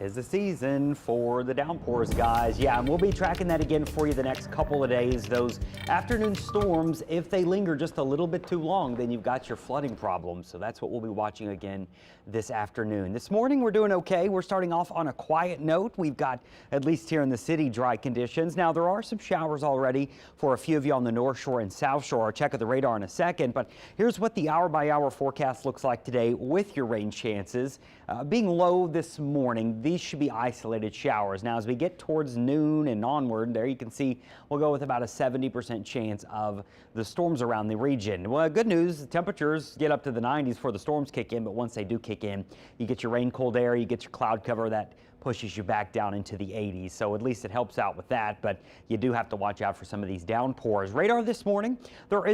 'Tis the season for the downpours, guys. Yeah, and we'll be tracking that again for you the next couple of days. Those afternoon storms, if they linger just a little bit too long, then you've got your flooding problems. So that's what we'll be watching again this afternoon. This morning, we're doing okay. We're starting off on a quiet note. We've got, at least here in the city, dry conditions. Now, there are some showers already for a few of you on the North Shore and South Shore. I'll check of the radar in a second, but here's what the hour-by-hour forecast looks like today with your rain chances. Being low this morning, these should be isolated showers. Now, as we get towards noon and onward, there you can see we'll go with about a 70% chance of the storms around the region. Well, good news, the temperatures get up to the 90s before the storms kick in, but once they do kick in, you get your rain cold air, you get your cloud cover that pushes you back down into the 80s. So at least it helps out with that, but you do have to watch out for some of these downpours. Radar this morning, there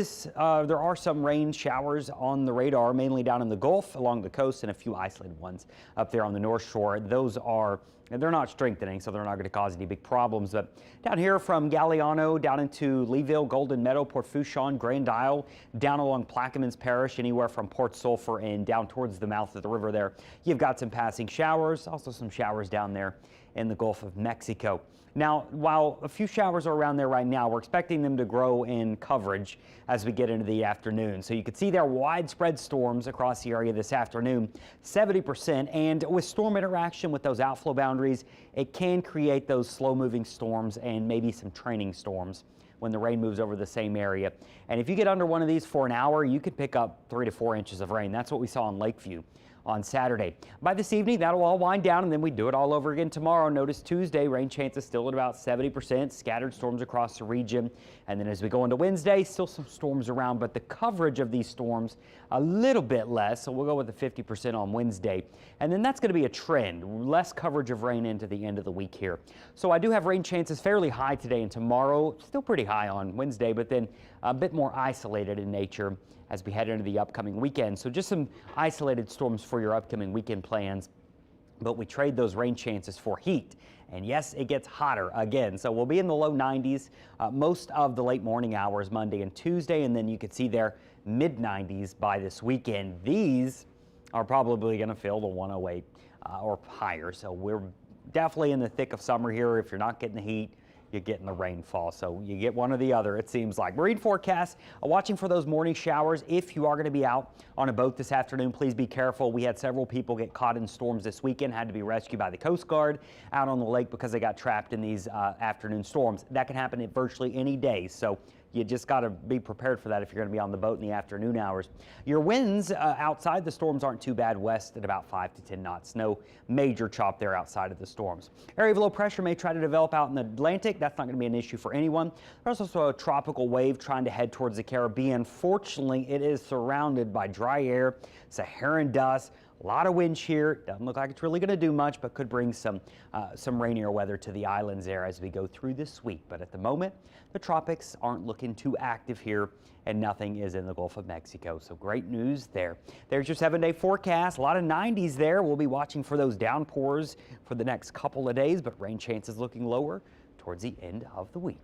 are some rain showers on the radar, mainly down in the Gulf, along the coast, and a few isolated ones up there on the North Shore. They're not strengthening, so they're not going to cause any big problems. But down here from Galliano down into Leeville, Golden Meadow, Port Fourchon, Grand Isle, down along Plaquemines Parish, anywhere from Port Sulphur and down towards the mouth of the river there, you've got some passing showers, also some showers down there in the Gulf of Mexico. Now, while a few showers are around there right now, we're expecting them to grow in coverage as we get into the afternoon. So you can see there widespread storms across the area this afternoon, 70%. And with storm interaction with those outflow boundaries, it can create those slow-moving storms and maybe some training storms when the rain moves over the same area. And if you get under one of these for an hour, you could pick up 3 to 4 inches of rain. That's what we saw in Lakeview on Saturday. By this evening, that'll all wind down, and then we do it all over again tomorrow. Notice Tuesday, rain chances still at about 70%, scattered storms across the region. And then as we go into Wednesday, still some storms around, but the coverage of these storms a little bit less. So we'll go with the 50% on Wednesday. And then that's going to be a trend, less coverage of rain into the end of the week here. So I do have rain chances fairly high today and tomorrow, still pretty high on Wednesday, but then a bit more isolated in nature as we head into the upcoming weekend. So just some isolated storms for your upcoming weekend plans, but we trade those rain chances for heat. And yes, it gets hotter again. So we'll be in the low 90s most of the late morning hours Monday and Tuesday, and then you can see there mid 90s by this weekend. These are probably going to feel the 108 or higher. So we're definitely in the thick of summer here. If you're not getting the heat, you're getting the rainfall. So you get one or the other, it seems like. Marine forecast, watching for those morning showers. If you are going to be out on a boat this afternoon, please be careful. We had several people get caught in storms this weekend, had to be rescued by the Coast Guard out on the lake because they got trapped in these afternoon storms. That can happen at virtually any day. So you just got to be prepared for that if you're going to be on the boat in the afternoon hours. Your winds outside the storms aren't too bad, west at about 5 to 10 knots. No major chop there outside of the storms. Area of low pressure may try to develop out in the Atlantic. That's not going to be an issue for anyone. There's also a tropical wave trying to head towards the Caribbean. Fortunately, it is surrounded by dry air, Saharan dust. A lot of wind shear. Doesn't look like it's really going to do much, but could bring some rainier weather to the islands there as we go through this week. But at the moment, the tropics aren't looking too active here, and nothing is in the Gulf of Mexico. So great news there. There's your 7-day forecast. A lot of 90s there. We'll be watching for those downpours for the next couple of days, but rain chances looking lower towards the end of the week.